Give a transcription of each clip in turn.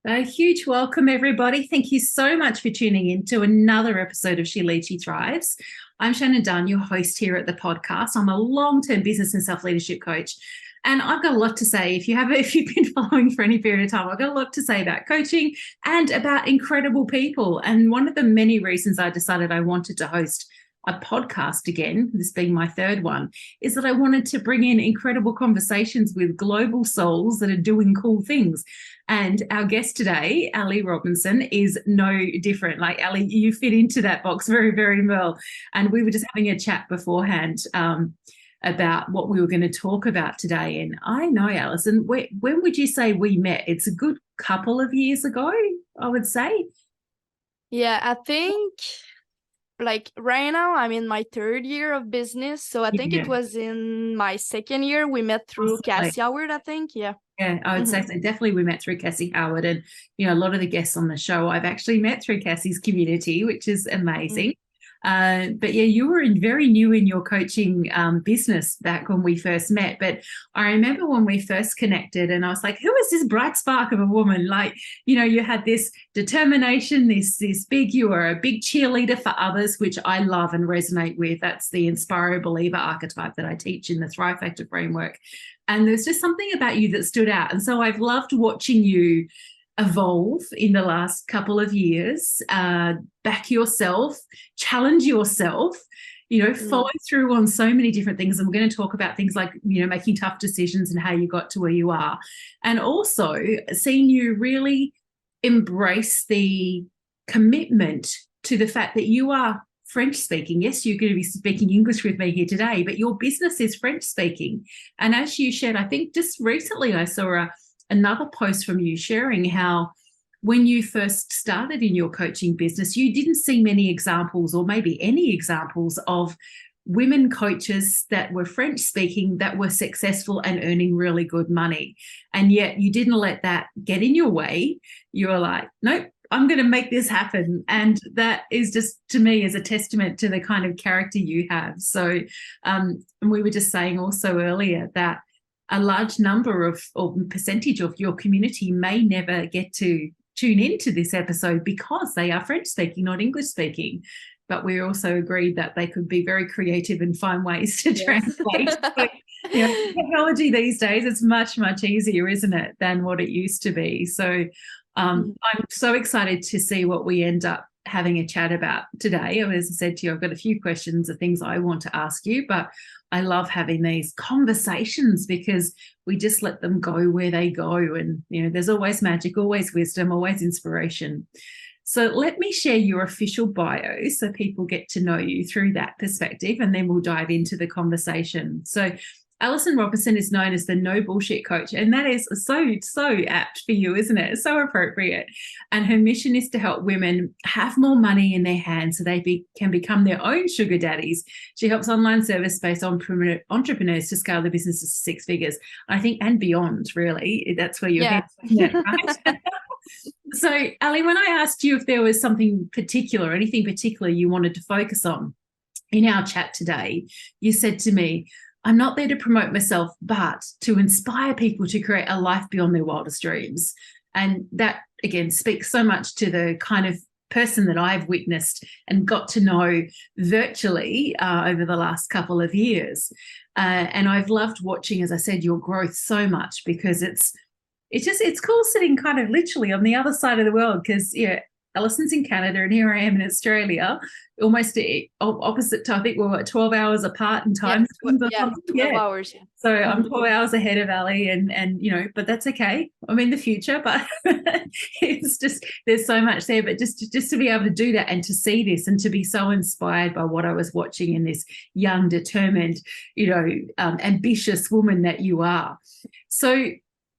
A huge welcome, everybody. Thank you so much for tuning in to another episode of She Leads, She Thrives. I'm Shannon Dunn, your host here at the podcast. I'm a long-term business and self-leadership coach, and I've got a lot to say. If you've been following for any period of time, I've got a lot to say about coaching and about incredible people. And one of the many reasons I decided I wanted to host a podcast again, this being my third one, is that I wanted to bring in incredible conversations with global souls that are doing cool things. And our guest today, Alyson Robinson, is no different. Like, Ali, you fit into that box very, very well. And we were just having a chat beforehand about what we were going to talk about today. And I know, Alyson, when would you say we met? It's a good couple of years ago, I would say. Yeah, I think like right now I'm in my third year of business. So I think Yeah. it was in my second year we met through Possibly. Cassie Howard, I think. Yeah. Yeah, I would say so. Definitely we met through Cassie Howard, and a lot of the guests on the show I've actually met through Cassie's community, which is amazing. But yeah, you were very new in your coaching business back when we first met. But I remember when we first connected and I was like, who is this bright spark of a woman? Like, you had this determination, you were a big cheerleader for others, which I love and resonate with. That's the inspire believer archetype that I teach in the Thrive Factor framework. And there's just something about you that stood out. And so I've loved watching you evolve in the last couple of years, back yourself, challenge yourself, follow through on so many different things. And we're going to talk about things like, making tough decisions and how you got to where you are. And also seeing you really embrace the commitment to the fact that you are French speaking. Yes, you're going to be speaking English with me here today, but your business is French speaking. And as you shared, I think just recently I saw another post from you sharing how when you first started in your coaching business, you didn't see many examples or maybe any examples of women coaches that were French speaking that were successful and earning really good money. And yet you didn't let that get in your way. You were like, nope, I'm going to make this happen. And that is just, to me, is a testament to the kind of character you have. So and we were just saying also earlier that a large number of or percentage of your community may never get to tune into this episode because they are French speaking, not English speaking. But we also agreed that they could be very creative and find ways to translate. So, technology these days, it's much, much easier, isn't it, than what it used to be. So I'm so excited to see what we end up having a chat about today. As I said to you, I've got a few questions of things I want to ask you, but I love having these conversations because we just let them go where they go. And, there's always magic, always wisdom, always inspiration. So let me share your official bio so people get to know you through that perspective, and then we'll dive into the conversation. So Alyson Robinson is known as the no bullshit coach, and that is so apt for you, isn't it? It's so appropriate. And her mission is to help women have more money in their hands so they can become their own sugar daddies. She helps online service-based entrepreneurs to scale their businesses to six figures, I think, and beyond, really. That's where you're heading, right? So, Ali, when I asked you if there was anything particular you wanted to focus on in our chat today, you said to me, I'm not there to promote myself, but to inspire people to create a life beyond their wildest dreams. And that, again, speaks so much to the kind of person that I've witnessed and got to know virtually over the last couple of years. And I've loved watching, as I said, your growth so much because it's cool sitting kind of literally on the other side of the world because, Alyson's in Canada and here I am in Australia, almost opposite to, I think we're 12 hours apart in time. 12 hours. So I'm 12 hours ahead of Ali and but that's okay. I'm in the future, but it's just, there's so much there. But just to be able to do that and to see this and to be so inspired by what I was watching in this young, determined, ambitious woman that you are. So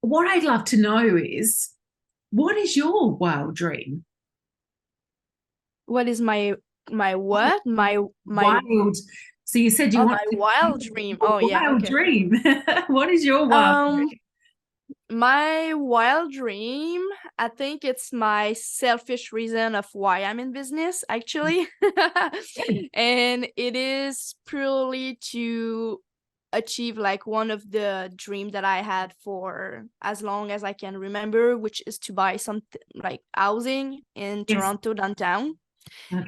what I'd love to know is, what is your wild dream? What is my what? My wild. So you said you want my wild dream. Wild dream. What is your wild dream? My wild dream, I think it's my selfish reason of why I'm in business, actually. And it is purely to achieve like one of the dream that I had for as long as I can remember, which is to buy some like housing in Yes. Toronto downtown.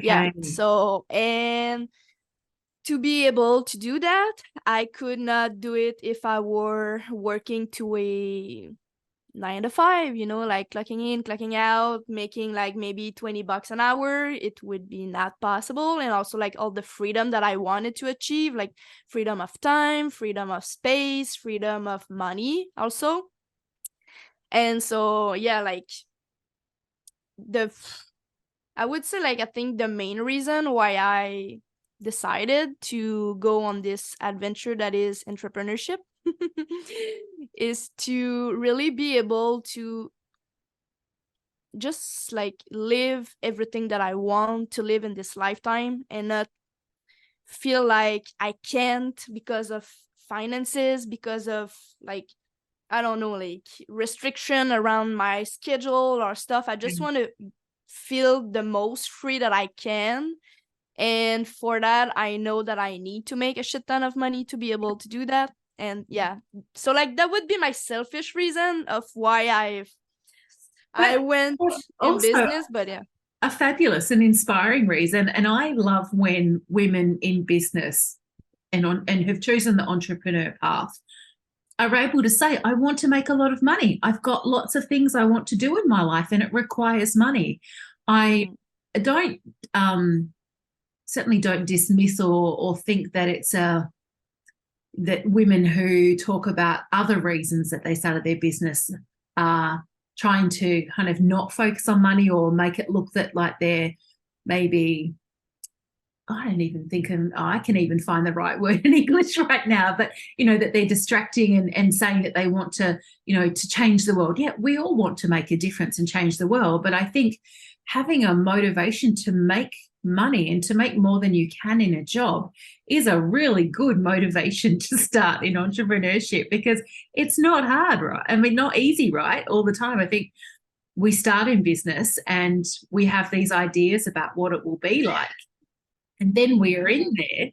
Yeah. Okay. So, and to be able to do that, I could not do it if I were working to a 9 to 5, like clocking in, clocking out, making like maybe $20 an hour. It would be not possible. And also like all the freedom that I wanted to achieve, like freedom of time, freedom of space, freedom of money also. And so, yeah, like I would say like I think the main reason why I decided to go on this adventure that is entrepreneurship is to really be able to just like live everything that I want to live in this lifetime and not feel like I can't because of finances, because of like, I don't know, like restriction around my schedule or stuff. I just want to feel the most free that I can. And for that, I know that I need to make a shit ton of money to be able to do that. And yeah, so like that would be my selfish reason of why I But went in also business, but yeah. a fabulous and inspiring reason. And I love when women in business and have chosen the entrepreneur path are able to say, I want to make a lot of money. I've got lots of things I want to do in my life and it requires money. I don't certainly don't dismiss or think that it's that women who talk about other reasons that they started their business are trying to kind of not focus on money or make it look that like they're maybe, I don't even think I can even find the right word in English right now, but that they're distracting and saying that they want to, to change the world. Yeah, we all want to make a difference and change the world, but I think having a motivation to make money and to make more than you can in a job is a really good motivation to start in entrepreneurship, because it's not hard, right? I mean, not easy, right? All the time. I think we start in business and we have these ideas about what it will be like. And then we're in there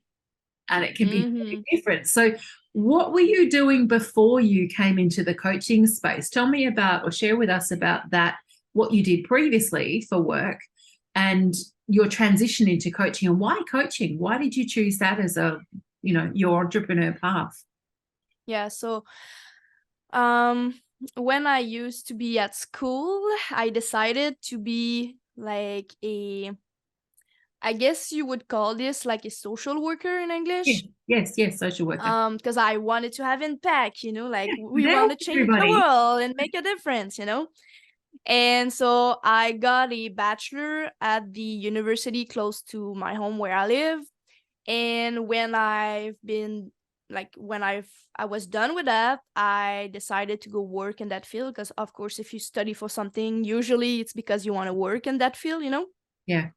and it can be very different. So what were you doing before you came into the coaching space? Tell me about, or share with us about that, what you did previously for work and your transition into coaching. And why coaching? Why did you choose that as your entrepreneur path? Yeah, so when I used to be at school, I decided to be like I guess you would call this like a social worker in English. Yes, social worker. Because I wanted to have impact, like we There's want to change the everybody. world and make a difference. And so I got a bachelor at the university close to my home where I live. And when I was done with that, I decided to go work in that field, because of course, if you study for something, usually it's because you want to work in that field. Yeah.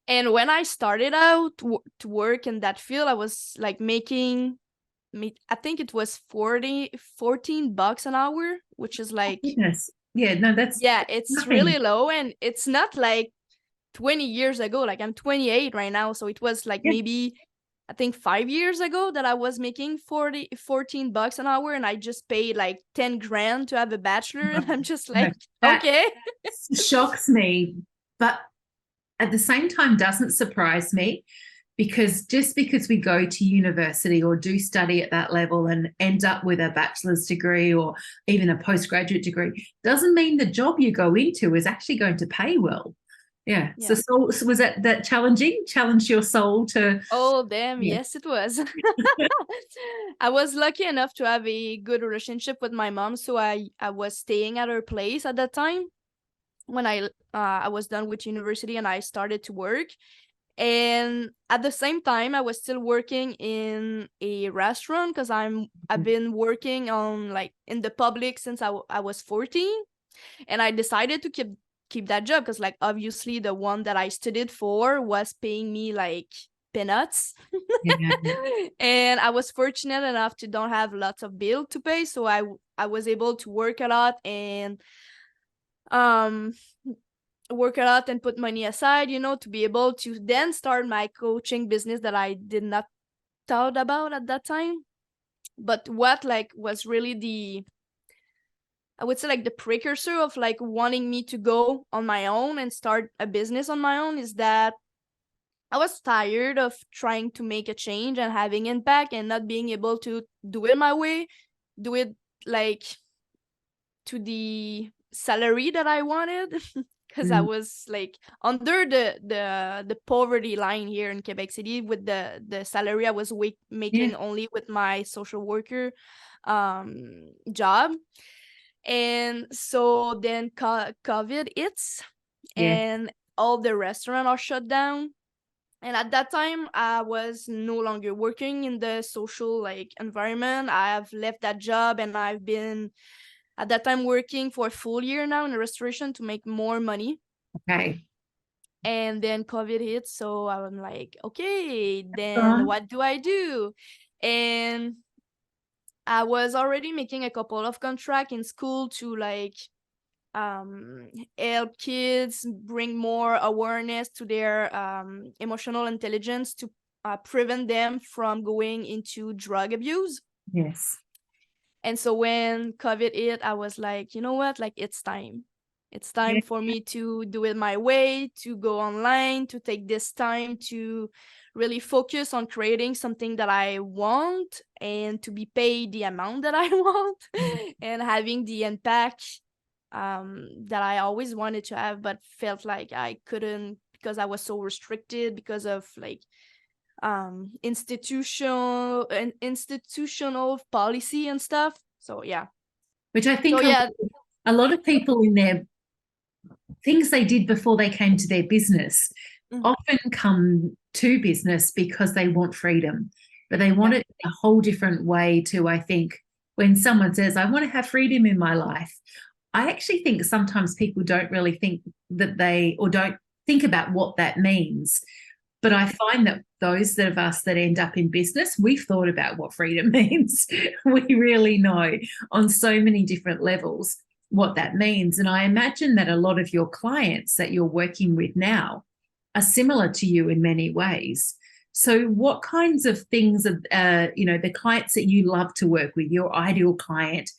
And when I started out to work in that field, I was like making, I think it was $14 an hour, which is like, Goodness. Yeah, no, that's yeah, it's nothing. really low. And it's not like 20 years ago, like I'm 28 right now. So it was like Yeah. maybe, I think 5 years ago that I was making $14 an hour, and I just paid like 10 grand to have a bachelor. And I'm just No, like, that okay. shocks me, but at the same time doesn't surprise me, because just because we go to university or do study at that level and end up with a bachelor's degree or even a postgraduate degree doesn't mean the job you go into is actually going to pay well. Yeah. Yeah. So was that challenging? Challenge your soul to. Oh, damn. Yeah. Yes, it was. I was lucky enough to have a good relationship with my mom. So I was staying at her place at that time when I was done with university and I started to work. And at the same time, I was still working in a restaurant, because I've been working on like in the public since I was 14. And I decided to keep that job, because like obviously the one that I studied for was paying me like peanuts. Yeah. And I was fortunate enough to don't have lots of bill to pay, so I was able to work a lot and um put money aside, to be able to then start my coaching business that I did not thought about at that time. But what like was really I would say like the precursor of like wanting me to go on my own and start a business on my own is that I was tired of trying to make a change and having impact and not being able to do it my way, do it like to the salary that I wanted. Because I Mm. was like under the poverty line here in Quebec City with the salary I was Yeah. making only with my social worker job. And so then COVID hits Yeah. and all the restaurants are shut down. And at that time, I was no longer working in the social like environment. I have left that job and I've been at that time working for a full year now in a restoration to make more money. Okay. And then COVID hit, so I'm like, okay, Go then on. what do I do? And I was already making a couple of contracts in school to like help kids bring more awareness to their emotional intelligence to prevent them from going into drug abuse. Yes. And so when COVID hit, I was like, you know what? Like, it's time. It's Yeah. time for me to do it my way, to go online, to take this time to really focus on creating something that I want and to be paid the amount that I want and having the impact that I always wanted to have, but felt like I couldn't because I was so restricted because of like institutional policy and stuff. So yeah. Which I So think yeah. a lot of people in their things they did before they came to their business Mhm. often come to business because they want freedom, but they want Yeah. it a whole different way to, I think, when someone says, I want to have freedom in my life, I actually think sometimes people don't really think that they, or don't think about what that means. But I find that those of us that end up in business, we've thought about what freedom means. We really know on so many different levels what that means. And I imagine that a lot of your clients that you're working with now are similar to you in many ways. So, what kinds of things are, the clients that you love to work with, your ideal client,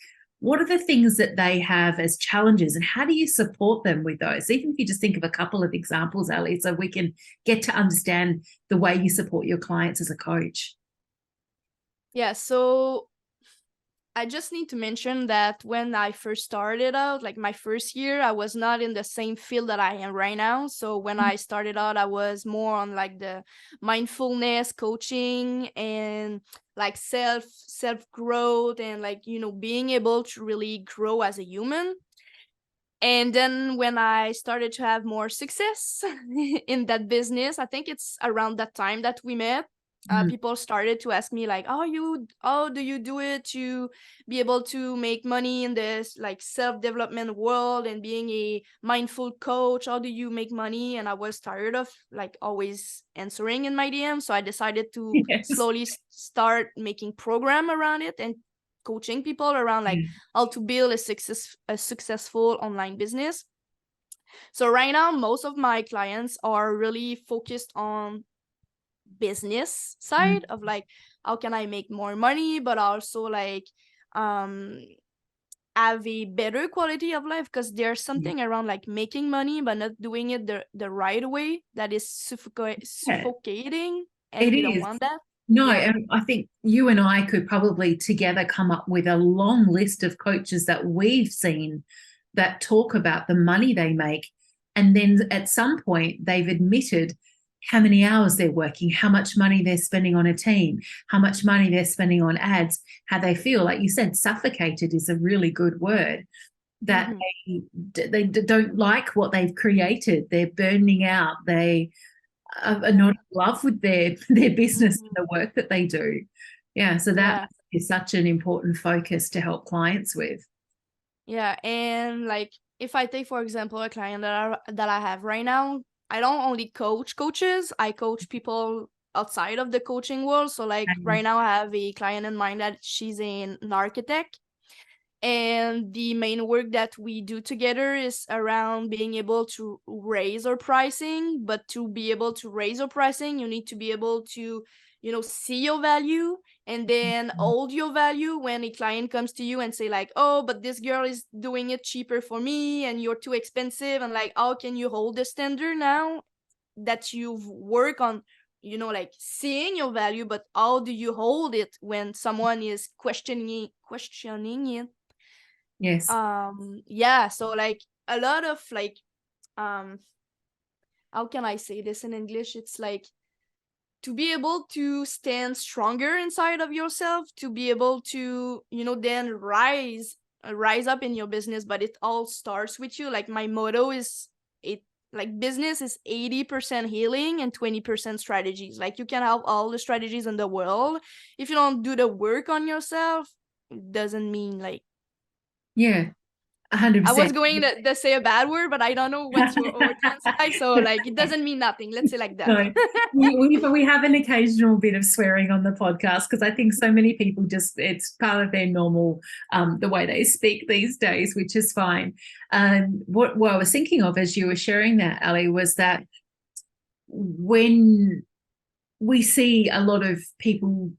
what are the things that they have as challenges and how do you support them with those? Even if you just think of a couple of examples, Ali, so we can get to understand the way you support your clients as a coach. Yeah. So I just need to mention that when I first started out, like my first year, I was not in the same field that I am right now. So when I started out, I was more on like the mindfulness coaching and like self growth and like, you know, being able to really grow as a human. And then when I started to have more success in that business, I think it's around that time that we met. Mm. People started to ask me like, how do you do it to be able to make money in this like self-development world and being a mindful coach? How do you make money? And I was tired of like always answering in my DM. So I decided to Yes. slowly start making program around it and coaching people around like Yeah. how to build a successful online business. So right now, most of my clients are really focused on business Mm. side of like how can I make more money, but also like um have a better quality of life because there's something around like making money but not doing it the right way that is Yeah, suffocating and it we don't is. want that. No, Yeah. and I think you and I could probably together come up with a long list of coaches that we've seen that talk about the money they make. And then at some point, they've admitted how many hours they're working, how much money they're spending on a team, how much money they're spending on ads, how they feel. Like you said, suffocated is a really good word. That Mm-hmm. they don't like what they've created. They're burning out. They are Yeah. not in love with their business Mm-hmm. and the work that they do. Yeah, so that Yeah. is such an important focus to help clients with. Yeah, and like if I take for example a client that I have right now, I don't only coach coaches, I coach people outside of the coaching world. So like Um, right now I have a client in mind that she's an architect and the main work that we do together is around being able to raise our pricing, but to be able to raise our pricing, you need to be able to, you know, see your value and then hold your value when a client comes to you and say like, oh, but this girl is doing it cheaper for me and you're too expensive, and like, how can you hold the standard now that you've worked on, you know, like seeing your value, but how do you hold it when someone is questioning it? Yes. Yeah, so like a lot of like, how can I say this in English? It's like to be able to stand stronger inside of yourself, to be able to, you know, then rise up in your business. But it all starts with you. Like my motto is, it like business is 80% healing and 20% strategies. Like you can have all the strategies in the world, if you don't do the work on yourself, it doesn't mean like, Yeah. I 100%. was going to say a bad word, but I don't know what's your audience like. So like, it doesn't mean nothing. Let's say like that. No, we have an occasional bit of swearing on the podcast because I think so many people just, it's part of their normal, the way they speak these days, which is fine. What I was thinking of as you were sharing that, Ali, was that when we see a lot of people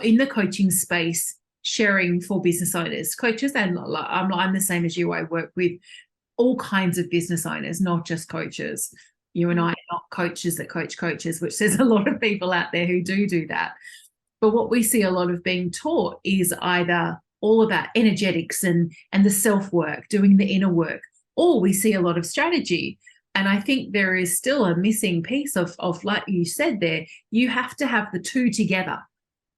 in the coaching space sharing for business owners, coaches, and I'm the same as you. I work with all kinds of business owners, not just coaches. You and I are not coaches that coach coaches, which there's a lot of people out there who do that. But what we see a lot of being taught is either all about energetics and the self-work, doing the inner work, or we see a lot of strategy. And I think there is still a missing piece of like you said there, you have to have the two together.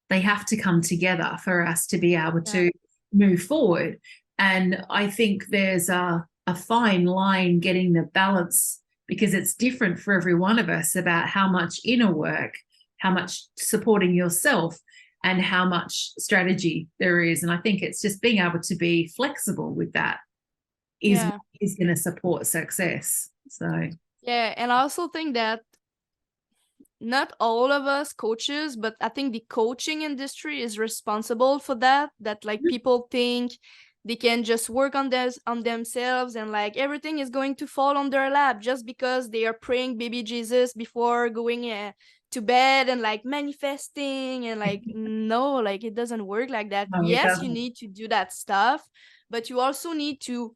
They have to come together for us to be able to move forward. And I think there's a fine line getting the balance, because it's different for every one of us about how much inner work, how much supporting yourself, and how much strategy there is. And I think it's just being able to be flexible with that is going to support success. So yeah, and I also think that not all of us coaches, but I think the coaching industry is responsible for that. That like people think they can just work on this on themselves and like everything is going to fall on their lap just because they are praying baby Jesus before going to bed and like manifesting and like no, like it doesn't work like that. no, Yes, you need to do that stuff, but you also need to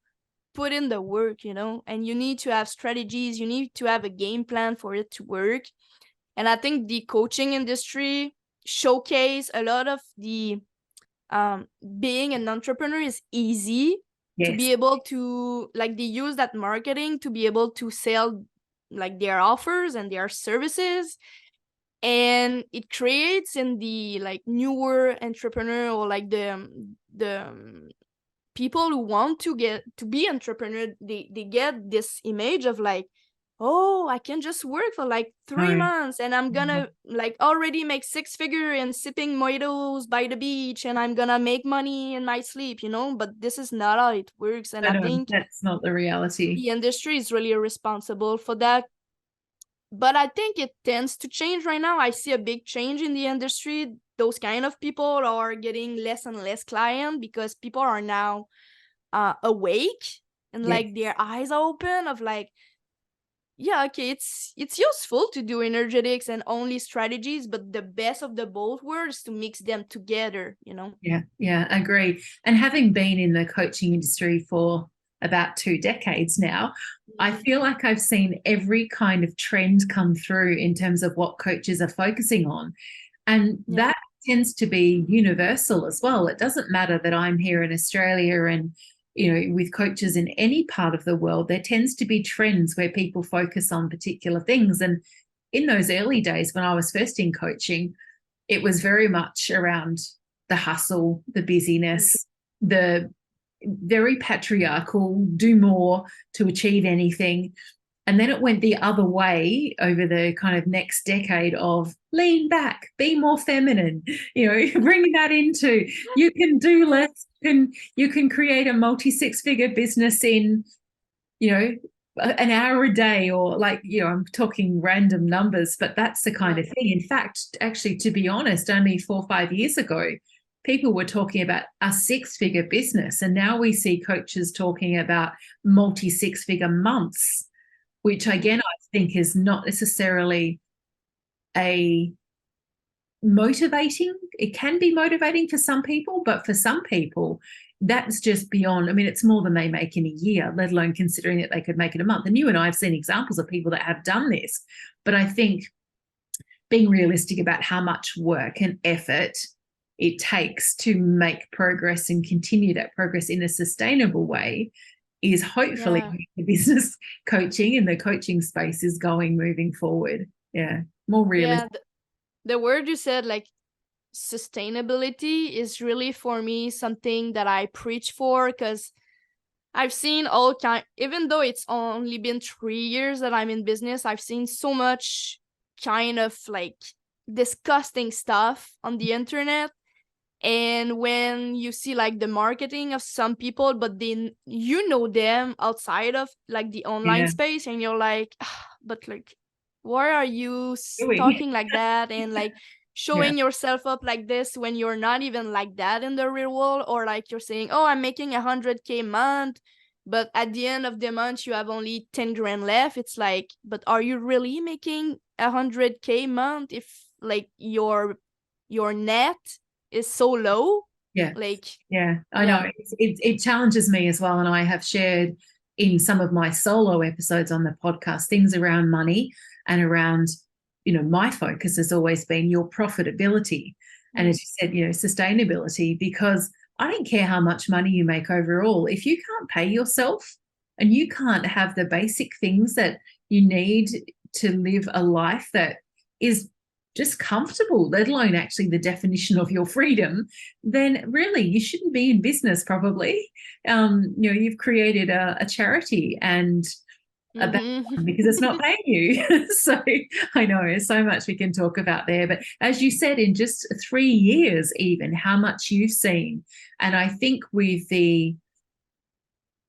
put in the work, you know, and you need to have strategies, you need to have a game plan for it to work. And I think the coaching industry showcase a lot of the being an entrepreneur is easy. To be able to like they use that marketing to be able to sell like their offers and their services, and it creates in the like newer entrepreneur or like the people who want to get to be entrepreneur, they get this image of like, oh, I can just work for like 3 months and I'm gonna like already make 6 figure and sipping mojitos by the beach and I'm gonna make money in my sleep, you know. But this is not how it works, and I think that's not the reality. the industry is really responsible for that. But I think it tends to change right now. I see a big change in the industry. Those kind of people are getting less and less client because people are now awake and like their eyes are open of like, yeah, okay, it's useful to do energetics and only strategies, but the best of the both worlds to mix them together, you know. Yeah, agree. And having been in the coaching industry for about 2 decades now, I feel like I've seen every kind of trend come through in terms of what coaches are focusing on, and that tends to be universal as well. It doesn't matter that I'm here in Australia and, you know, with coaches in any part of the world, there tends to be trends where people focus on particular things. And in those early days when I was first in coaching, it was very much around the hustle, the busyness, the very patriarchal, do more to achieve anything. And then it went the other way over the kind of next decade of lean back, be more feminine, you know, bring that into, you can do less, you can create a multi-6-figure business in, you know, an hour a day, or like, you know, I'm talking random numbers, but that's the kind of thing. In fact, actually, to be honest, only 4 or 5 years ago, people were talking about a 6-figure business. And now we see coaches talking about multi-6-figure months, which again, I think is not necessarily a motivating. It can be motivating for some people, but for some people, that's just beyond. I mean, it's more than they make in a year, let alone considering that they could make it a month. And you and I have seen examples of people that have done this. But I think being realistic about how much work and effort it takes to make progress and continue that progress in a sustainable way is hopefully Yeah. the business coaching and the coaching space is going moving forward. Yeah, more realistic. Yeah, the word you said, like sustainability, is really for me something that I preach for, because I've seen all kind, even though it's only been 3 years that I'm in business, I've seen so much kind of like disgusting stuff on the internet. And when you see like the marketing of some people, but then you know them outside of like the online Yeah, space, and you're like, "Ah, but like, why are you doing. talking like that and like Yeah, showing yourself up like this when you're not even like that in the real world?" Or like you're saying, oh, I'm making 100K a month, but at the end of the month you have only 10 grand left. It's like, but are you really making 100K a month if like your net is so low? yeah, Like, yeah. I know yeah. it challenges me as well, and I have shared in some of my solo episodes on the podcast things around money and around, my focus has always been your profitability, and Mm. as you said, sustainability, because I don't care how much money you make overall if you can't pay yourself and you can't have the basic things that you need to live a life that is just comfortable, let alone actually the definition of your freedom, then really you shouldn't be in business probably. You've created a charity and a bad Mm-hmm. one because it's not paying you. So I know there's so much we can talk about there. But as you said, in just 3 years, even how much you've seen. And I think with the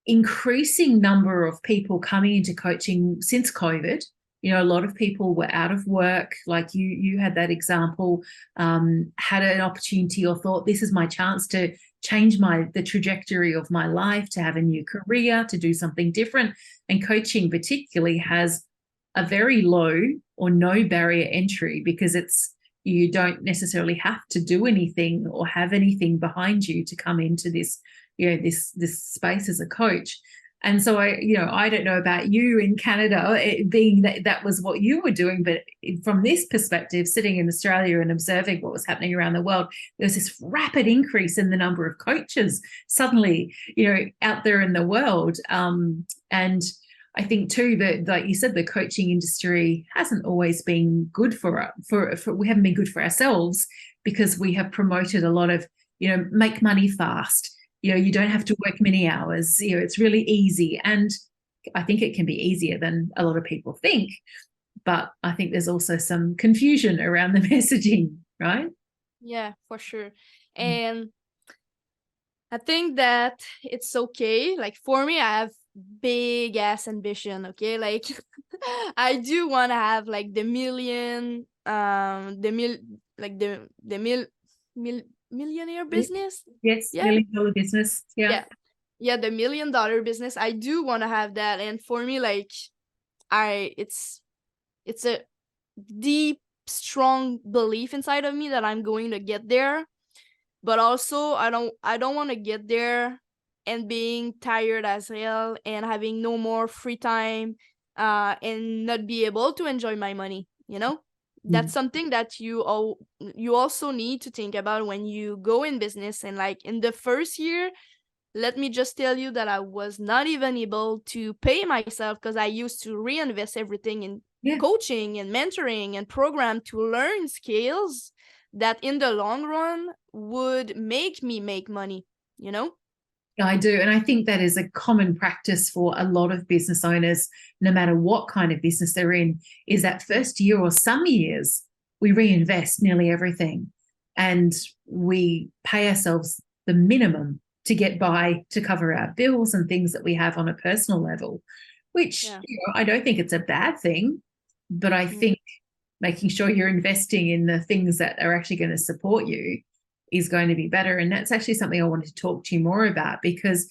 increasing number of people coming into coaching since COVID. A lot of people were out of work, like you had that example, had an opportunity or thought, this is my chance to change the trajectory of my life, to have a new career, to do something different. And coaching particularly has a very low or no barrier entry, because you don't necessarily have to do anything or have anything behind you to come into this this space as a coach. And so I don't know about you in Canada, it being that was what you were doing, but from this perspective, sitting in Australia and observing what was happening around the world, there was this rapid increase in the number of coaches suddenly, out there in the world. And I think too that, like you said, the coaching industry hasn't always been good for we haven't been good for ourselves, because we have promoted a lot of, make money fast. You don't have to work many hours. It's really easy. And I think it can be easier than a lot of people think. But I think there's also some confusion around the messaging, right? Yeah, for sure. And I think that it's okay. Like for me, I have big ass ambition. Okay, like I do want to have like the million, the mil, like the millionaire business. Yes, Yeah, $1 million business. Yeah. yeah, yeah. The $1 million business. I do want to have that, and for me, like it's a deep, strong belief inside of me that I'm going to get there. But also I don't want to get there and being tired as hell and having no more free time, and not be able to enjoy my money. That's Mm. something that you also need to think about when you go in business. And like in the first year, let me just tell you that I was not even able to pay myself, because I used to reinvest everything in Yeah. coaching and mentoring and program to learn skills that in the long run would make me make money, you know? I do. And I think that is a common practice for a lot of business owners, no matter what kind of business they're in, is that first year or some years, we reinvest nearly everything and we pay ourselves the minimum to get by, to cover our bills and things that we have on a personal level, which Yeah. I don't think it's a bad thing, but I Mm. think making sure you're investing in the things that are actually going to support you is going to be better. And that's actually something I wanted to talk to you more about, because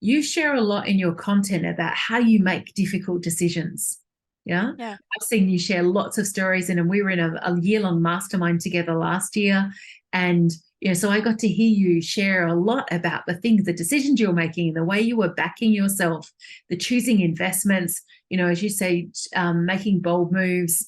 you share a lot in your content about how you make difficult decisions. Yeah. Yeah. I've seen you share lots of stories, and we were in a year-long mastermind together last year. And so I got to hear you share a lot about the things, the decisions you're making, the way you were backing yourself, the choosing investments, as you say, making bold moves.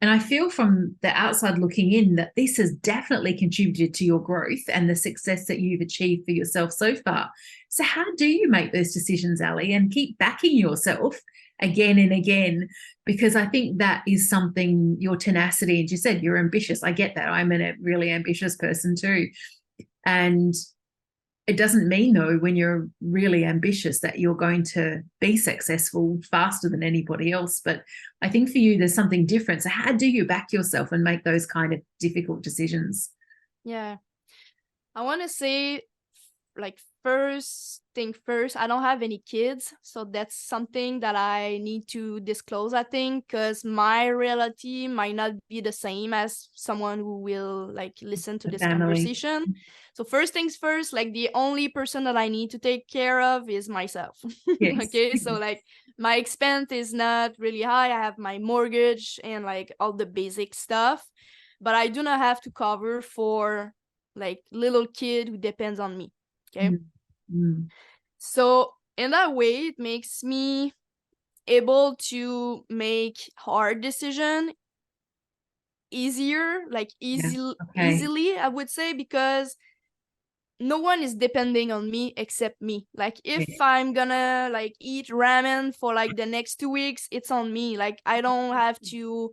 And I feel from the outside looking in that this has definitely contributed to your growth and the success that you've achieved for yourself so far. So how do you make those decisions, Ali, and keep backing yourself again and again? Because I think that is something, your tenacity, and you said you're ambitious. I get that. I'm a really ambitious person too. And it doesn't mean, though, when you're really ambitious that you're going to be successful faster than anybody else. But I think for you, there's something different. So how do you back yourself and make those kind of difficult decisions? Yeah. I want to say, like, first thing first, I don't have any kids. So that's something that I need to disclose, I think, because my reality might not be the same as someone who will, like, listen to The this family. conversation. So first things first, like, the only person that I need to take care of is myself. Yes. Okay, so, like, my expense is not really high. I have my mortgage and, like, all the basic stuff, but I do not have to cover for, like, little kid who depends on me. Okay. Mm. So in that way, it makes me able to make hard decision easier, like Yeah. Okay. easily, I would say, because no one is depending on me except me. Like, if Yeah. I'm gonna, like, eat ramen for, like, the next 2 weeks, it's on me. Like, I don't have to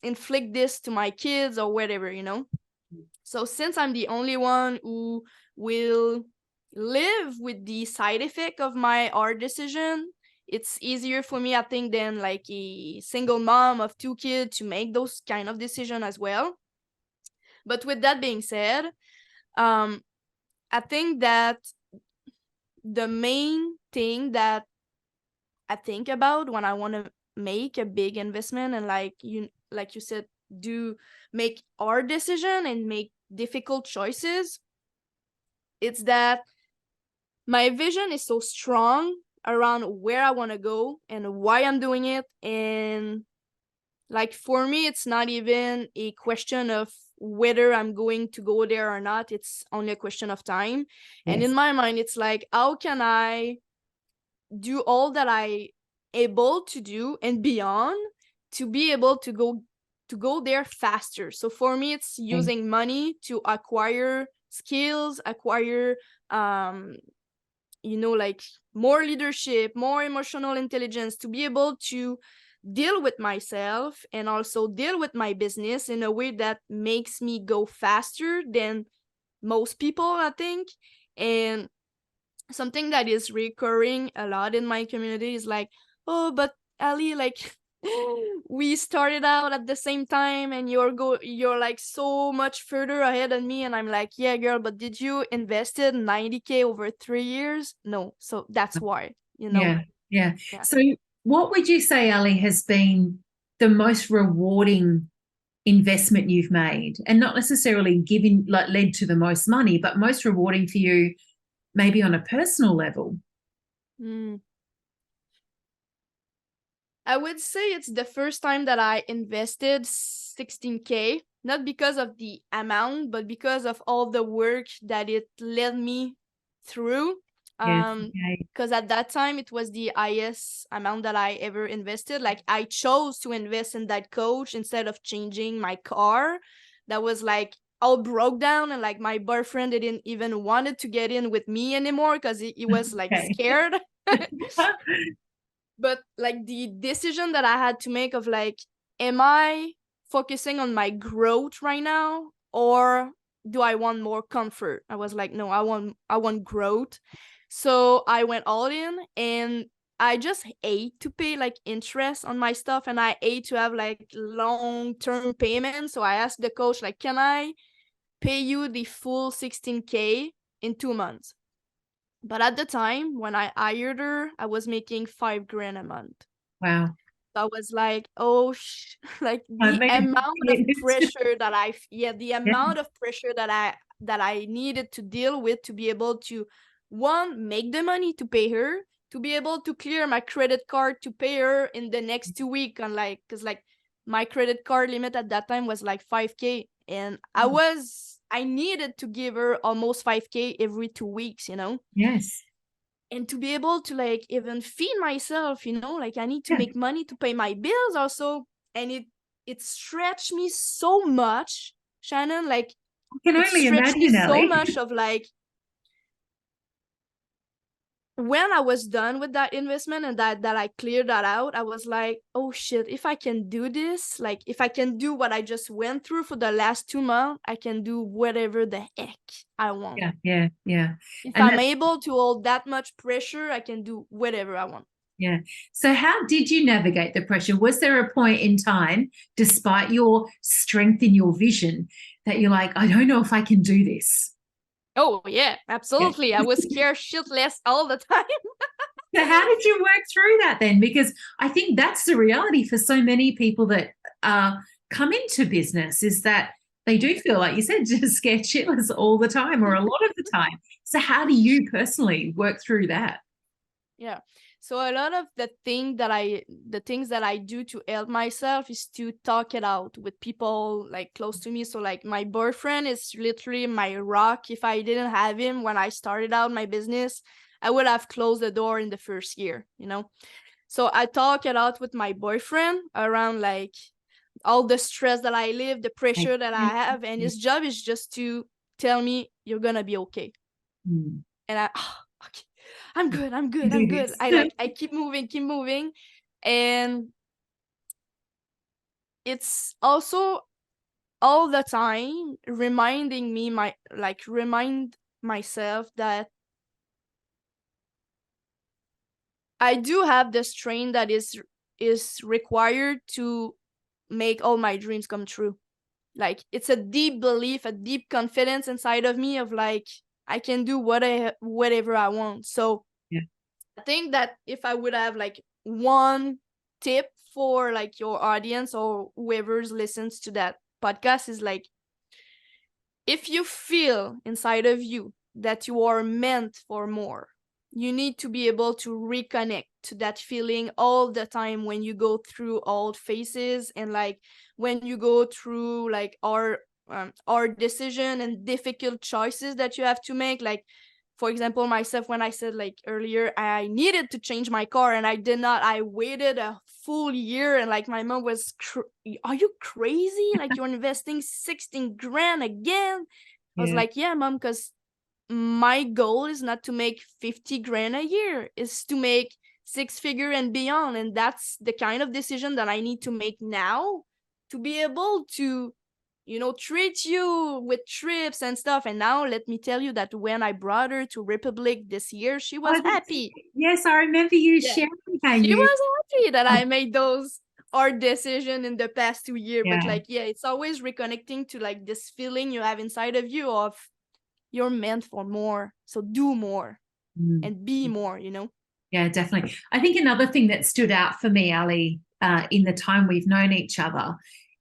inflict this to my kids or whatever. So since I'm the only one who will live with the side effect of my art decision, it's easier for me, I think, than, like, a single mom of 2 kids to make those kind of decision as well. But with that being said, I think that the main thing that I think about when I want to make a big investment and, like you said, do make hard decision and make difficult choices, it's that my vision is so strong around where I want to go and why I'm doing it. And, like, for me, it's not even a question of whether I'm going to go there or not. It's only a question of time. And Yes. in my mind, it's like, how can I do all that I able to do and beyond to be able to go there faster. So for me, it's using money to acquire skills, acquire like, more leadership, more emotional intelligence, to be able to deal with myself and also deal with my business in a way that makes me go faster than most people, I think. And something that is recurring a lot in my community is like, oh, but Ali, like, we started out at the same time and you're like so much further ahead than me. And I'm like, yeah, girl, but did you invested 90K over 3 years? No. So that's why. Yeah. Yeah. Yeah. So what would you say, Ali, has been the most rewarding investment you've made, and not necessarily giving, like, led to the most money, but most rewarding for you, maybe on a personal level? I would say it's the first time that I invested 16K, not because of the amount, but because of all the work that it led me through. Yes. Okay. Because at that time it was the highest amount that I ever invested. Like, I chose to invest in that coach instead of changing my car that was, like, all broke down, and, like, my boyfriend didn't even wanted to get in with me anymore because he was, like, Okay. scared. But, like, the decision that I had to make of, like, am I focusing on my growth right now, or do I want more comfort? I was like, no, I want growth. So I went all in, and I just hate to pay, like, interest on my stuff, and I hate to have, like, long-term payments. So I asked the coach, like, can I pay you the full 16K in 2 months? But at the time when I hired her, I was making 5 grand a month. Wow. So I was like, oh, like, I the mean, amount of pressure that the yeah. amount of pressure that I needed to deal with to be able to, one, make the money to pay her, to be able to clear my credit card to pay her in the next 2 weeks, and like, because like my credit card limit at that time was like 5K, and I needed to give her almost 5K every 2 weeks, Yes. and to be able to like even feed myself, like I need to make money to pay my bills also. And it stretched me so much, Shannon, like I can it only stretched me imagine, so Ellie. much of like, when I was done with that investment and that I cleared that out, I was like, oh shit, if I can do this, like if I can do what I just went through for the last 2 months, I can do whatever the heck I want. Yeah. If And I'm able to hold that much pressure, I can do whatever I want. yeah. So how did you navigate the pressure? Was there a point in time, despite your strength in your vision, that you're like, I don't know if I can do this? Oh yeah, absolutely. I was scared shitless all the time. So how did you work through that then? Because I think that's the reality for so many people that come into business, is that they do feel, like you said, just scared shitless all the time, or a lot of the time. So how do you personally work through that? Yeah. So a lot of the things that I do to help myself is to talk it out with people like close to me. So like my boyfriend is literally my rock. If I didn't have him when I started out my business, I would have closed the door in the first year, So I talk it out with my boyfriend around like all the stress that I live, the pressure that I have, and his job is just to tell me you're gonna be okay. And okay. I'm good. I keep moving. And it's also all the time reminding me remind myself that I do have the strength that is required to make all my dreams come true. Like it's a deep belief, a deep confidence inside of me of like I can do whatever I want. So I think that if I would have like one tip for like your audience or whoever's listens to that podcast is like, if you feel inside of you that you are meant for more, you need to be able to reconnect to that feeling all the time when you go through old phases, and like when you go through like our decision and difficult choices that you have to make. Like for example, myself, when I said like earlier, I needed to change my car and I did not. I waited a full year, and like my mom was, are you crazy? Like you're investing 16 grand again? I was like, yeah, mom, because my goal is not to make 50 grand a year, it's to make 6-figure and beyond. And that's the kind of decision that I need to make now to be able to treat you with trips and stuff. And now let me tell you that when I brought her to Republic this year, she was happy. Yes, I remember you sharing how she was happy that I made those hard decisions in the past 2 years. But like, it's always reconnecting to like this feeling you have inside of you of you're meant for more, so do more and be more. Yeah, definitely. I think another thing that stood out for me, Ali, in the time we've known each other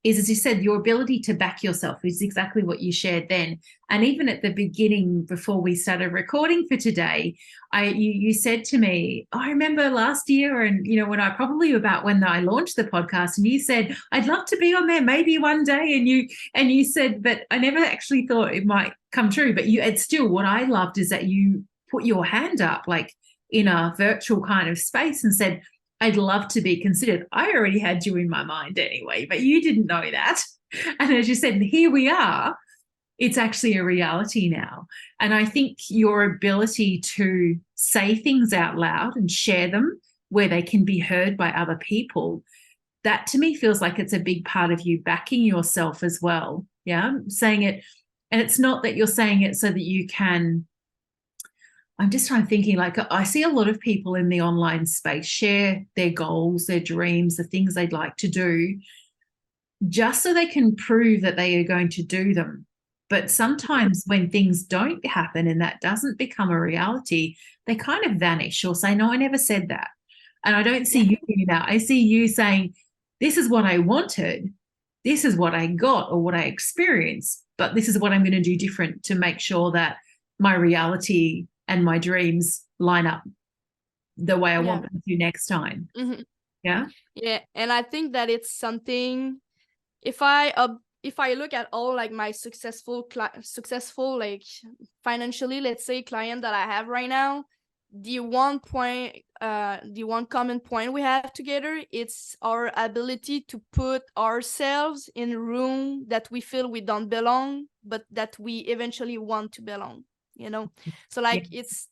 is, as you said, your ability to back yourself is exactly what you shared then. And even at the beginning, before we started recording for today, you said to me, I remember last year, and when I launched the podcast, and you said, I'd love to be on there maybe one day, and you said, but I never actually thought it might come true. But what I loved is that you put your hand up like in a virtual kind of space and said, I'd love to be considered. I already had you in my mind anyway, but you didn't know that. And as you said, here we are. It's actually a reality now. And I think your ability to say things out loud and share them where they can be heard by other people, that to me feels like it's a big part of you backing yourself as well. Yeah, saying it. And it's not that you're saying it so that you can. I'm just thinking, like, I see a lot of people in the online space share their goals, their dreams, the things they'd like to do, just so they can prove that they are going to do them. But sometimes when things don't happen and that doesn't become a reality, they kind of vanish or say, no, I never said that. And I don't see you doing that. I see you saying, this is what I wanted, this is what I got or what I experienced, but this is what I'm going to do different to make sure that my reality and my dreams line up. the way I Yeah. want them to next time. Yeah. Yeah, and I think that it's something, if I look at all like my successful like financially, let's say, client that I have right now, the one common point we have together, it's our ability to put ourselves in a room that we feel we don't belong, but that we eventually want to belong, so like it's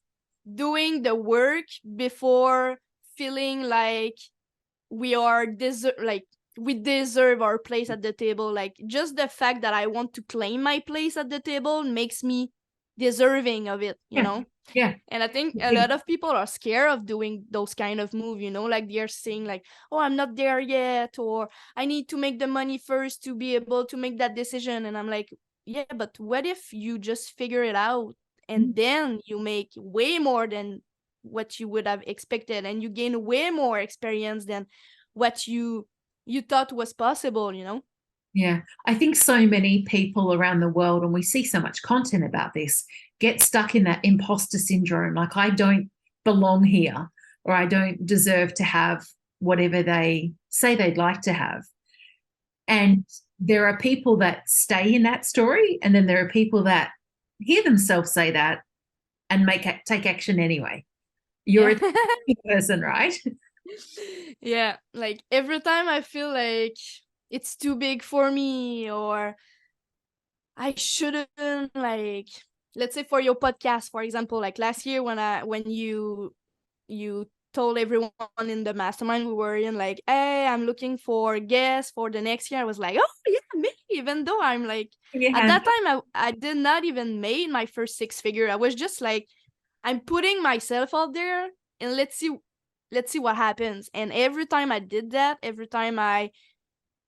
doing the work before feeling like we are we deserve our place at the table. Like, just the fact that I want to claim my place at the table makes me deserving of it, Yeah. And I think a lot of people are scared of doing those kind of move, like they're saying like, oh, I'm not there yet, or I need to make the money first to be able to make that decision. And I'm like, yeah, but what if you just figure it out and then you make way more than what you would have expected, and you gain way more experience than what you thought was possible, Yeah, I think so many people around the world, and we see so much content about this, get stuck in that imposter syndrome. Like, I don't belong here, or I don't deserve to have whatever they say they'd like to have. And there are people that stay in that story, and then there are people that hear themselves say that and take action anyway. You're Yeah. a person, right? Yeah, like every time I feel like it's too big for me, or I shouldn't, like, let's say for your podcast, for example, like last year when you told everyone in the mastermind we were in, like, hey, I'm looking for guests for the next year, I was like, oh yeah, me, even though I'm like, at that time I did not even made my first 6-figure. I was just like, I'm putting myself out there and let's see what happens. And every time I did that, every time I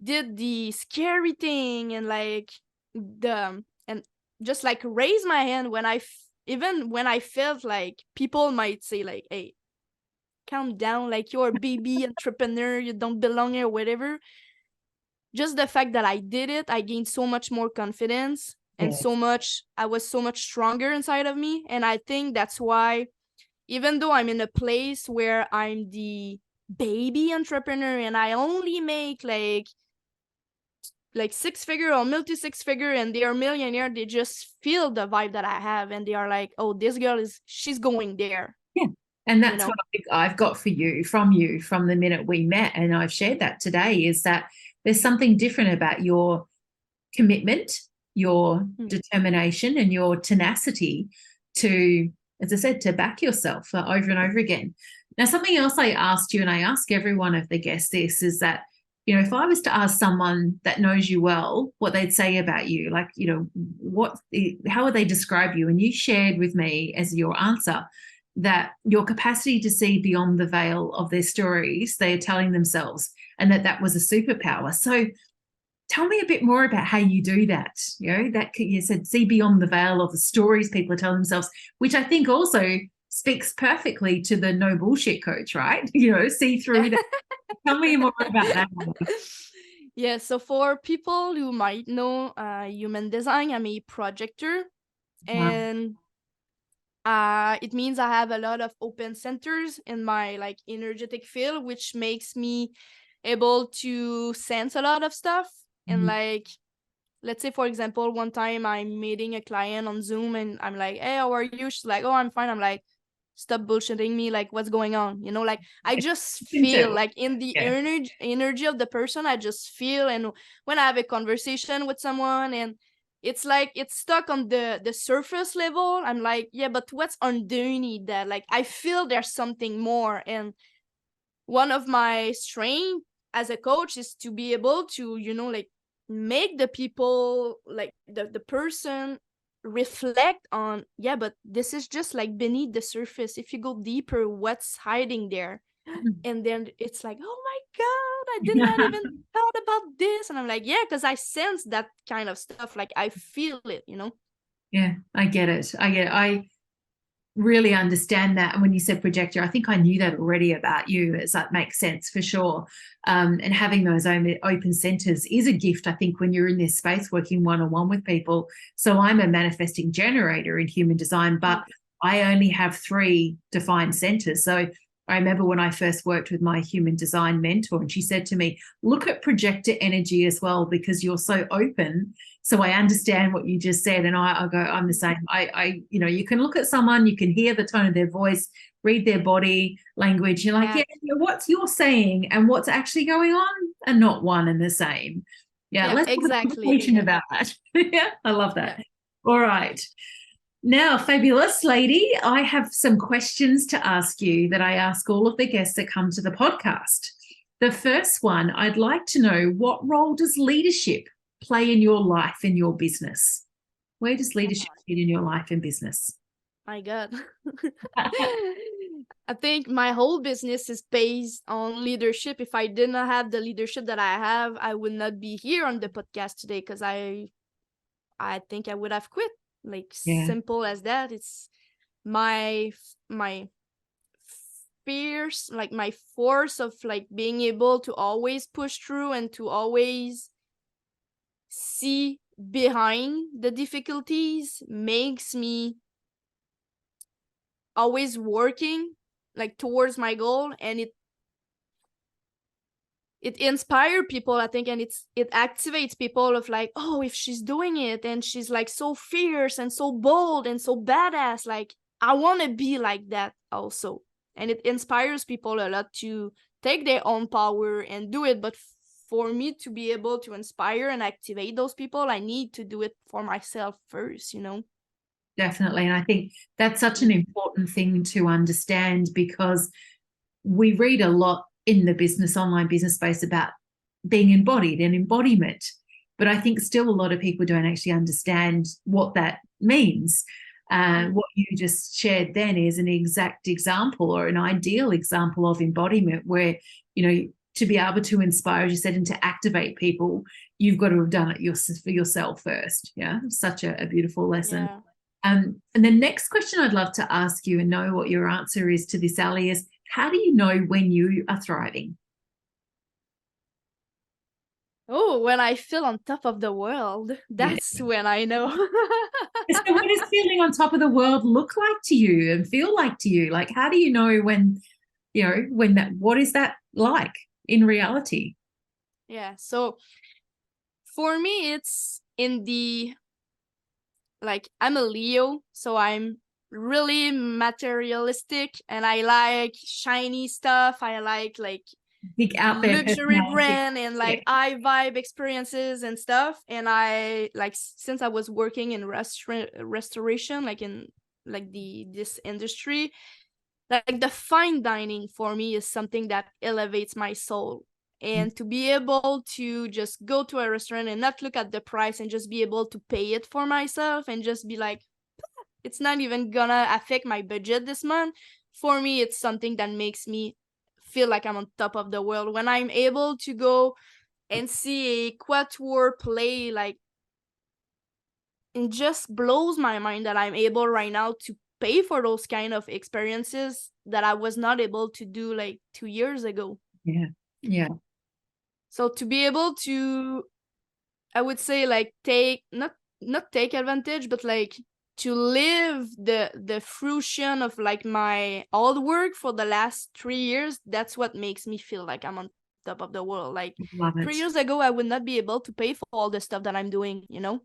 did the scary thing and like and just like raise my hand when even when I felt like people might say like, hey, calm down, like you're a baby entrepreneur, you don't belong here, or whatever. Just the fact that I did it, I gained so much more confidence, and I was so much stronger inside of me. And I think that's why, even though I'm in a place where I'm the baby entrepreneur and I only make like 6-figure or multi-6-figure, and they are millionaire, they just feel the vibe that I have, and they are like, oh, this girl she's going there. Yeah. And that's what I think I've got for you from the minute we met, and I've shared that today, is that there's something different about your commitment, your determination, and your tenacity to, as I said, to back yourself over and over again. Now, something else I asked you, and I ask every one of the guests this, is that, if I was to ask someone that knows you well what they'd say about you, like, how would they describe you? And you shared with me as your answer that your capacity to see beyond the veil of their stories they are telling themselves, and that was a superpower. So tell me a bit more about how you do that. That you said, see beyond the veil of the stories people are telling themselves, which I think also speaks perfectly to the no bullshit coach, right? See through that. Tell me more about that. Yeah, so for people who might know human design, I'm a projector, and it means I have a lot of open centers in my like energetic field, which makes me able to sense a lot of stuff. And like, let's say, for example, one time I'm meeting a client on Zoom and I'm like, hey, how are you? She's like, oh, I'm fine. I'm like, stop bullshitting me. Like, what's going on? Like, I just feel like in the energy of the person, I just feel. And when I have a conversation with someone and it's like it's stuck on the surface level, I'm like, yeah, but what's underneath that? Like, I feel there's something more. And one of my strengths as a coach is to be able to, like, make the people, like the person reflect on, yeah, but this is just like beneath the surface. If you go deeper, what's hiding there? And then it's like, oh my god, I did not even thought about this. And I'm like, yeah, because I sense that kind of stuff. Like, I feel it. Yeah, I get it. I really understand that. And when you said projector, I think I knew that already about you, as that makes sense for sure. And having those open centers is a gift, I think, when you're in this space working one-on-one with people. So I'm a manifesting generator in human design, but I only have 3 defined centers. So I remember when I first worked with my human design mentor, and she said to me, look at projector energy as well, because you're so open. So I understand what you just said. And I go, I'm the same. You can look at someone, you can hear the tone of their voice, read their body language. You're like, what's you're saying and what's actually going on are not one and the same. Yeah, let's have a conversation about that. Yeah, I love that. Yeah. All right. Now, fabulous lady, I have some questions to ask you that I ask all of the guests that come to the podcast. The first one, I'd like to know, what role does leadership play in your life and your business? Where does leadership fit in your life and business? My God. I think my whole business is based on leadership. If I did not have the leadership that I have, I would not be here on the podcast today, because I think I would have quit. Like, simple as that. It's my fears, like my force of like being able to always push through and to always see behind the difficulties makes me always working like towards my goal, and it inspires people, I think, and it activates people of like, oh, if she's doing it and she's like so fierce and so bold and so badass, like I want to be like that also. And it inspires people a lot to take their own power and do it. But for me to be able to inspire and activate those people, I need to do it for myself first, Definitely. And I think that's such an important thing to understand, because we read a lot in the online business space about being embodied and embodiment. But I think still a lot of people don't actually understand what that means. What you just shared then is an exact example, or an ideal example of embodiment, where, to be able to inspire, as you said, and to activate people, you've got to have done it for yourself first. Yeah, such a beautiful lesson. Yeah. And the next question I'd love to ask you, and know what your answer is to this, Ali, is how do you know when you are thriving? Oh, when I feel on top of the world, that's when I know. So what does feeling on top of the world look like to you and feel like to you? Like, how do you know when what is that like in reality? Yeah. So for me, it's in the, like, I'm a Leo, so I'm really materialistic and I like shiny stuff. I like big out there luxury brand and like high vibe experiences and stuff. And I like, since I was working in restoration, like in like this industry, like the fine dining for me is something that elevates my soul. And to be able to just go to a restaurant and not look at the price and just be able to pay it for myself and just be like, it's not even gonna affect my budget this month. For me, it's something that makes me feel like I'm on top of the world. When I'm able to go and see a quatuor play, like, it just blows my mind that I'm able right now to pay for those kind of experiences that I was not able to do like 2 years ago. Yeah. So to be able to, I would say, like, not take advantage, but like to live the fruition of like my hard work for the last 3 years, that's what makes me feel like I'm on top of the world. Like 3 years ago, I would not be able to pay for all the stuff that I'm doing, No.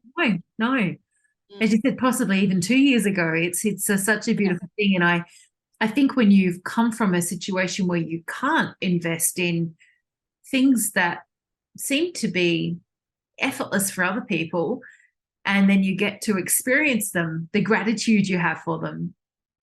As you said, possibly even 2 years ago. It's such a beautiful thing. And I think when you've come from a situation where you can't invest in things that seem to be effortless for other people, and then you get to experience them, the gratitude you have for them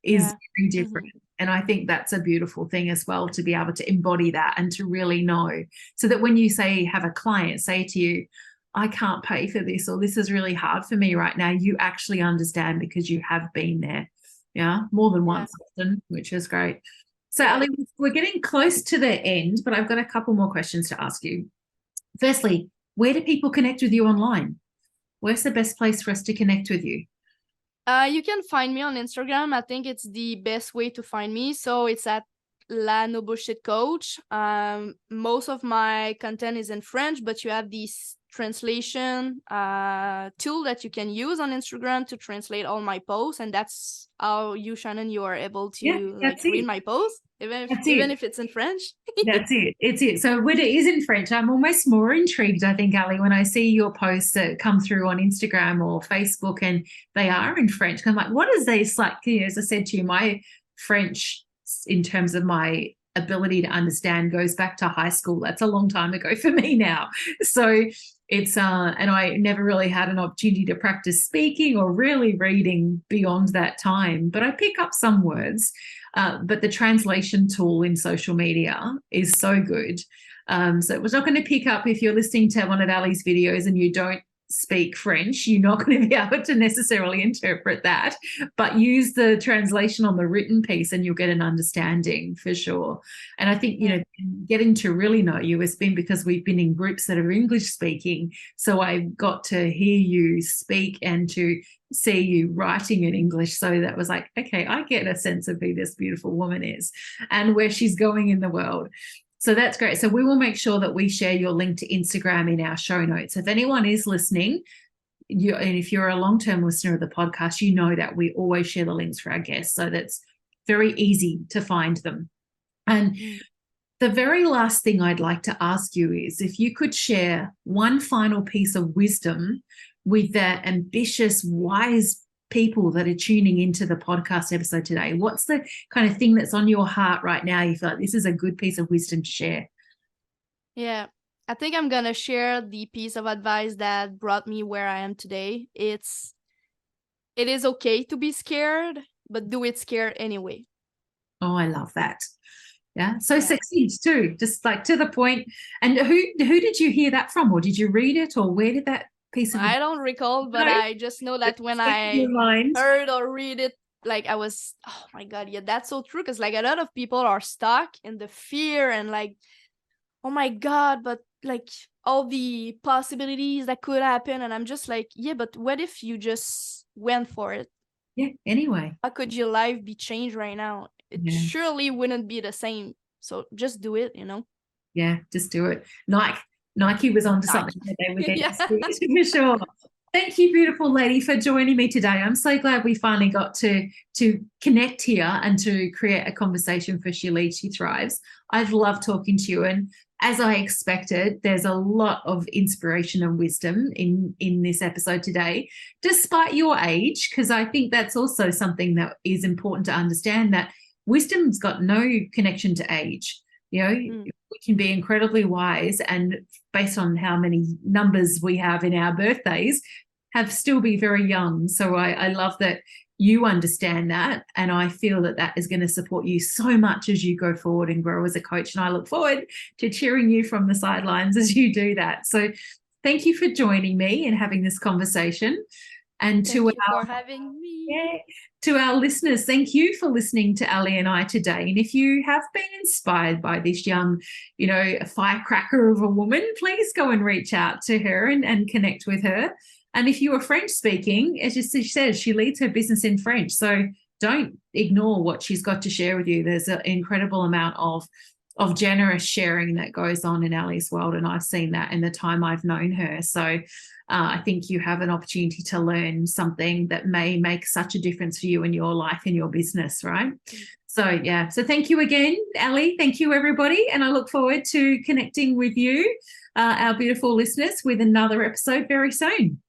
is very different. And I think that's a beautiful thing as well, to be able to embody that and to really know, so that when you have a client say to you, I can't pay for this, or this is really hard for me right now, you actually understand because you have been there. Yeah, more than once often, which is great. So Ali, we're getting close to the end, but I've got a couple more questions to ask you. Firstly, where do people connect with you online? Where's the best place for us to connect with you? You can find me on Instagram. I think it's the best way to find me. So it's at La No Bullshit Coach. Most of my content is in French, but you have these translation tool that you can use on Instagram to translate all my posts, and that's how you, Shannon, you are able to like read my posts, even if it's in French. That's it. It's it. So when it is in French, I'm almost more intrigued, I think, Ali, when I see your posts that come through on Instagram or Facebook and they are in French. I'm like, what is this? Like, you know, as I said to you, my French in terms of my ability to understand goes back to high school. That's a long time ago for me now. So it's and I never really had an opportunity to practice speaking or really reading beyond that time, but I pick up some words. But the translation tool in social media is so good. So it was not going to pick up if you're listening to one of Ali's videos and you don't speak French, you're not going to be able to necessarily interpret that, but use the translation on the written piece and you'll get an understanding for sure. And I think, you know, getting to really know you has been because we've been in groups that are English speaking. So I got to hear you speak and to see you writing in English. So that was like, okay, I get a sense of who this beautiful woman is and where she's going in the world. So that's great. So we will make sure that we share your link to Instagram in our show notes. If anyone is listening, and if you're a long-term listener of the podcast, you know that we always share the links for our guests. So that's very easy to find them. And the very last thing I'd like to ask you is if you could share one final piece of wisdom with that ambitious, wise people that are tuning into the podcast episode today. What's the kind of thing that's on your heart right now? You feel like this is a good piece of wisdom to share? Yeah, I think I'm gonna share the piece of advice that brought me where I am today. It is okay to be scared, but do it scared anyway. Oh, I love that. Yeah, so succinct too, just like to the point. And who did you hear that from, or did you read it, or where did that piece of I don't recall, but I just know that when I heard or read it, like I was, oh my God, yeah, that's so true. Because like a lot of people are stuck in the fear and like, oh my God, but like all the possibilities that could happen. And I'm just like, yeah, but what if you just went for it? Yeah, anyway. How could your life be changed right now? It surely wouldn't be the same. So just do it, you know? Yeah, just do it. Nike was onto something that they were getting for sure. Thank you, beautiful lady, for joining me today. I'm so glad we finally got to connect here and to create a conversation for She Leads, She Thrives. I've loved talking to you, and as I expected, there's a lot of inspiration and wisdom in this episode today, despite your age, because I think that's also something that is important to understand, that wisdom's got no connection to age. You know, we can be incredibly wise and based on how many numbers we have in our birthdays, have still be very young. So I love that you understand that. And I feel that that is going to support you so much as you go forward and grow as a coach. And I look forward to cheering you from the sidelines as you do that. So thank you for joining me and having this conversation. And thank you for having me. Yeah, to our listeners, thank you for listening to Ali and I today. And if you have been inspired by this young, you know, firecracker of a woman, please go and reach out to her and connect with her. And if you are French speaking, as she says, she leads her business in French. So don't ignore what she's got to share with you. There's an incredible amount of generous sharing that goes on in Ali's world. And I've seen that in the time I've known her. So I think you have an opportunity to learn something that may make such a difference for you in your life and your business, right? So, yeah. So thank you again, Ali. Thank you, everybody. And I look forward to connecting with you, our beautiful listeners, with another episode very soon.